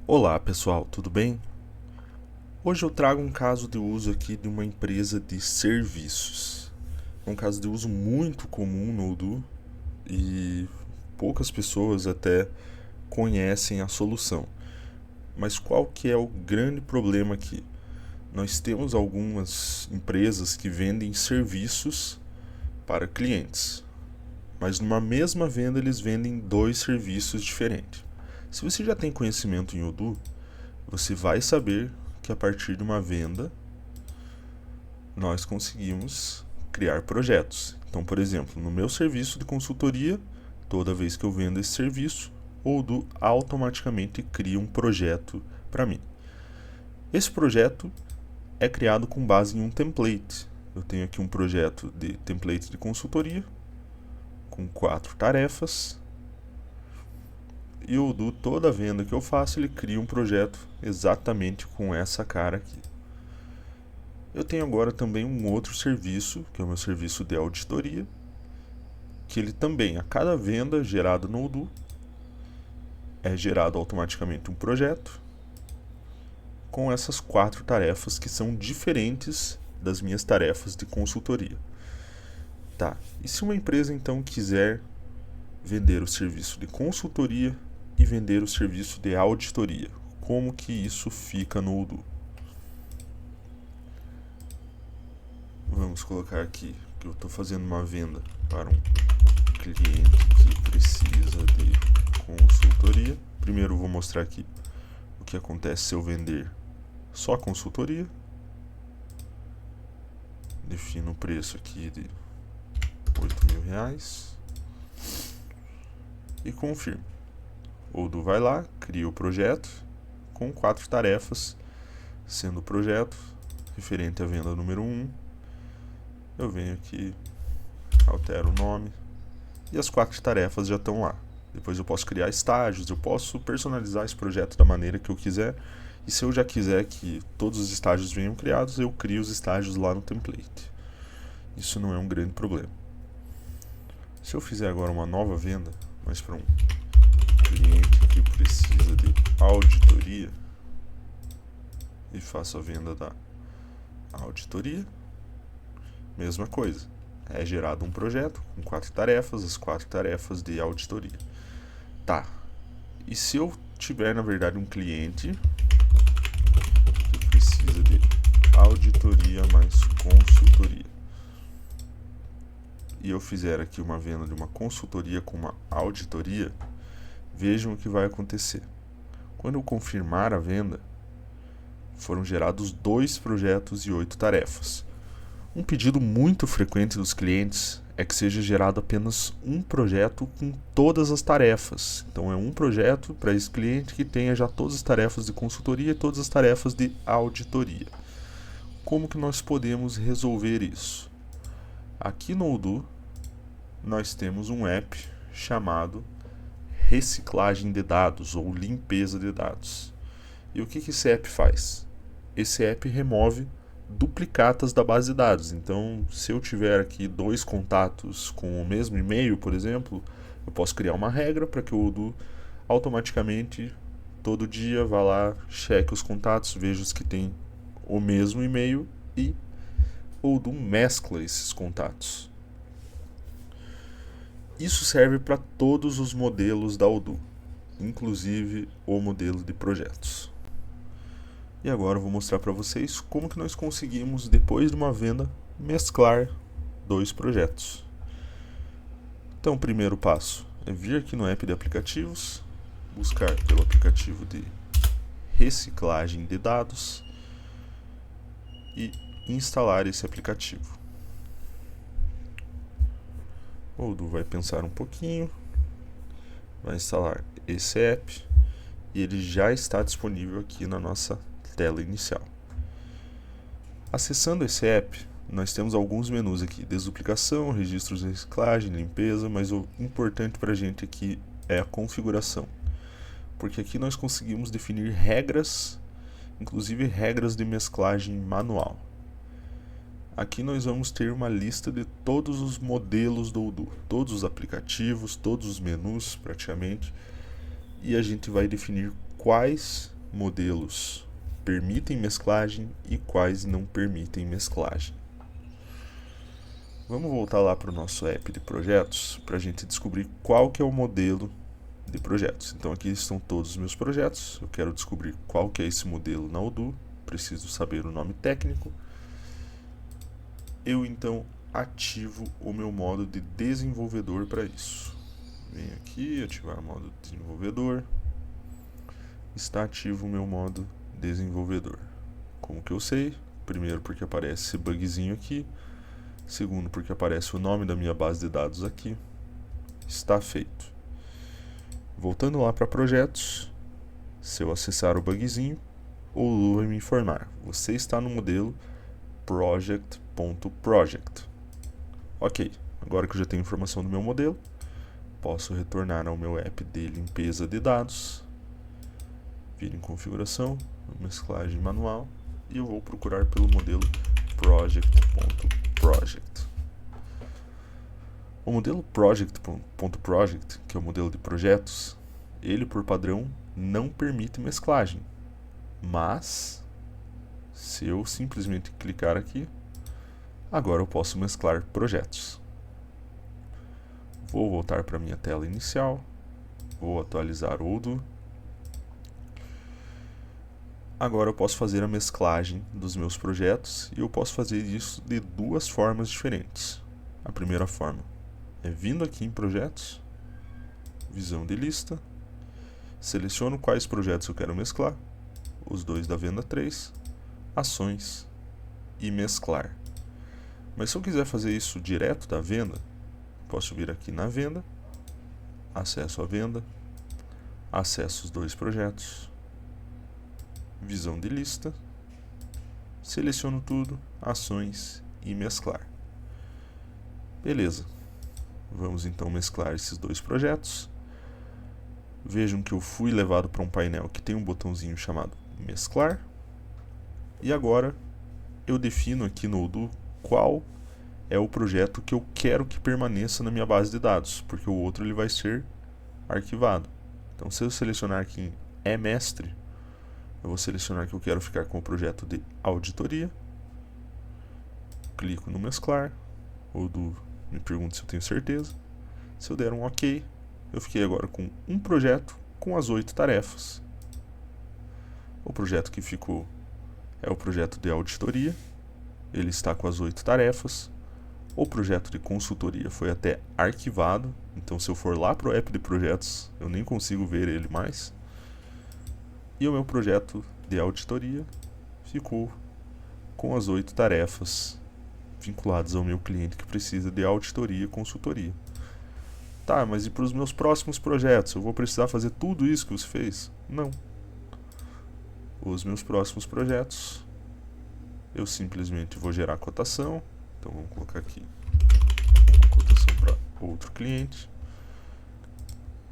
Olá pessoal, tudo bem? Hoje eu trago um caso de uso aqui de uma empresa de serviços. É um caso de uso muito comum no Odoo e poucas pessoas até conhecem a solução. Mas qual que é o grande problema aqui? Nós temos algumas empresas que vendem serviços para clientes, mas numa mesma venda eles vendem dois serviços diferentes. Se você já tem conhecimento em Odoo, você vai saber que a partir de uma venda nós conseguimos criar projetos. Então, por exemplo, no meu serviço de consultoria, toda vez que eu vendo esse serviço, o Odoo automaticamente cria um projeto para mim. Esse projeto é criado com base em um template. Eu tenho aqui um projeto de template de consultoria com 4 tarefas. E o Odoo, toda venda que eu faço, ele cria um projeto exatamente com essa cara aqui. Eu tenho agora também um outro serviço, que é o meu serviço de auditoria, que ele também, a cada venda gerada no Odoo, é gerado automaticamente um projeto com essas 4 tarefas que são diferentes das minhas tarefas de consultoria. Tá, e se uma empresa então quiser vender o serviço de consultoria e vender o serviço de auditoria, como que isso fica no Odoo? Vamos colocar aqui que eu estou fazendo uma venda para um cliente que precisa de consultoria. Primeiro eu vou mostrar aqui o que acontece se eu vender só consultoria. Defino o preço aqui de R$8.000 e confirmo. O Odoo vai lá, cria o projeto com 4 tarefas, sendo o projeto referente à venda número 1. Eu venho aqui, altero o nome e as 4 tarefas já estão lá. Depois eu posso criar estágios, eu posso personalizar esse projeto da maneira que eu quiser. E se eu já quiser que todos os estágios venham criados, eu crio os estágios lá no template. Isso não é um grande problema. Se eu fizer agora uma nova venda, mas para um cliente que precisa de auditoria, e faço a venda da auditoria, mesma coisa. É gerado um projeto com 4 tarefas, as 4 tarefas de auditoria. Tá. E se eu tiver, na verdade, um cliente que precisa de auditoria mais consultoria, e eu fizer aqui uma venda de uma consultoria com uma auditoria, vejam o que vai acontecer. Quando eu confirmar a venda, foram gerados 2 projetos e 8 tarefas. Um pedido muito frequente dos clientes é que seja gerado apenas um projeto com todas as tarefas. Então é um projeto para esse cliente que tenha já todas as tarefas de consultoria e todas as tarefas de auditoria. Como que nós podemos resolver isso? Aqui no Odoo nós temos um app chamado reciclagem de dados ou limpeza de dados. E o que esse app faz? Esse app remove duplicatas da base de dados. Então, se eu tiver aqui 2 contatos com o mesmo e-mail, por exemplo, eu posso criar uma regra para que o Odoo automaticamente, todo dia, vá lá, cheque os contatos, veja os que têm o mesmo e-mail e o Odoo mescla esses contatos. Isso serve para todos os modelos da Odoo, inclusive o modelo de projetos. E agora eu vou mostrar para vocês como que nós conseguimos, depois de uma venda, mesclar 2 projetos. Então, o primeiro passo é vir aqui no app de aplicativos, buscar pelo aplicativo de reciclagem de dados e instalar esse aplicativo. O Odoo vai pensar um pouquinho, vai instalar esse app e ele já está disponível aqui na nossa tela inicial. Acessando esse app, nós temos alguns menus aqui: desduplicação, registros de reciclagem, limpeza, mas o importante para a gente aqui é a configuração, porque aqui nós conseguimos definir regras, inclusive regras de mesclagem manual. Aqui nós vamos ter uma lista de todos os modelos do Odoo, todos os aplicativos, todos os menus praticamente, e a gente vai definir quais modelos permitem mesclagem e quais não permitem mesclagem. Vamos voltar lá para o nosso app de projetos para a gente descobrir qual que é o modelo de projetos. Então aqui estão todos os meus projetos. Eu quero descobrir qual que é esse modelo na Odoo. Preciso saber o nome técnico. Eu então ativo o meu modo de desenvolvedor para isso. Venho aqui, ativar o modo desenvolvedor. Está ativo o meu modo desenvolvedor. Como que eu sei? Primeiro porque aparece esse bugzinho aqui. Segundo porque aparece o nome da minha base de dados aqui. Está feito. Voltando lá para projetos, se eu acessar o bugzinho, o Odoo vai me informar. Você está no modelo project.project. Ok, agora que eu já tenho informação do meu modelo, posso retornar ao meu app de limpeza de dados, vir em configuração, mesclagem manual, e eu vou procurar pelo modelo project.project. O modelo project.project, que é o modelo de projetos, ele por padrão não permite mesclagem, mas se eu simplesmente clicar aqui, agora eu posso mesclar projetos. Vou voltar para a minha tela inicial, vou atualizar o Odoo. Agora eu posso fazer a mesclagem dos meus projetos e eu posso fazer isso de duas formas diferentes. A primeira forma é vindo aqui em projetos, visão de lista, seleciono quais projetos eu quero mesclar, os dois da venda 3, ações e mesclar. Mas se eu quiser fazer isso direto da venda, posso vir aqui na venda, acesso a venda, acesso os dois projetos, visão de lista, seleciono tudo, ações e mesclar. Beleza. Vamos então mesclar esses dois projetos. Vejam que eu fui levado para um painel que tem um botãozinho chamado mesclar. E agora eu defino aqui no Odoo qual é o projeto que eu quero que permaneça na minha base de dados, porque o outro ele vai ser arquivado. Então se eu selecionar aqui em mestre, eu vou selecionar que eu quero ficar com o projeto de auditoria. Clico no mesclar. O Odoo me pergunta se eu tenho certeza. Se eu der um OK, eu fiquei agora com um projeto com as 8 tarefas. O projeto que ficou é o projeto de auditoria. Ele está com as 8 tarefas. O projeto de consultoria foi até arquivado. Então se eu for lá para o app de projetos, eu nem consigo ver ele mais. E o meu projeto de auditoria ficou com as 8 tarefas vinculadas ao meu cliente que precisa de auditoria e consultoria. Tá, mas e para os meus próximos projetos? Eu vou precisar fazer tudo isso que você fez? Não. Os meus próximos projetos, eu simplesmente vou gerar cotação. Então vamos colocar aqui uma cotação para outro cliente.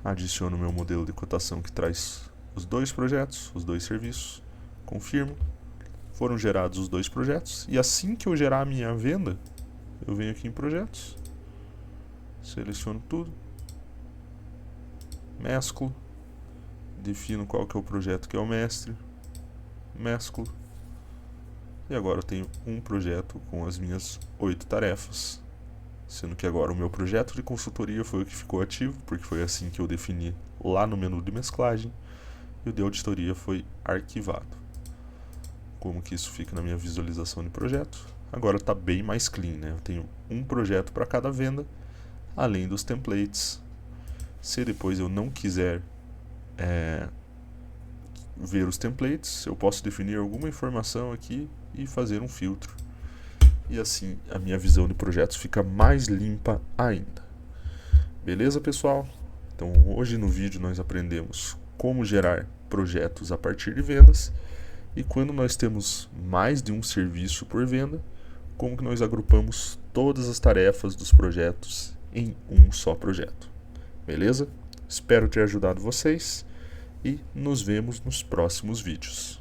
Adiciono o meu modelo de cotação que traz os dois projetos, os dois serviços. Confirmo. Foram gerados os dois projetos. E assim que eu gerar a minha venda, eu venho aqui em projetos, seleciono tudo, mesclo, defino qual que é o projeto que é o mestre, mesclo, e agora eu tenho um projeto com as minhas 8 tarefas, sendo que agora o meu projeto de consultoria foi o que ficou ativo, porque foi assim que eu defini lá no menu de mesclagem, e o de auditoria foi arquivado. Como que isso fica na minha visualização de projeto? Agora está bem mais clean, né? Eu tenho um projeto para cada venda, além dos templates. Se depois eu não quiser ver os templates, eu posso definir alguma informação aqui e fazer um filtro. E assim a minha visão de projetos fica mais limpa ainda. Beleza, pessoal? Então hoje no vídeo nós aprendemos como gerar projetos a partir de vendas. E quando nós temos mais de um serviço por venda, como que nós agrupamos todas as tarefas dos projetos em um só projeto. Beleza? Espero ter ajudado vocês e nos vemos nos próximos vídeos.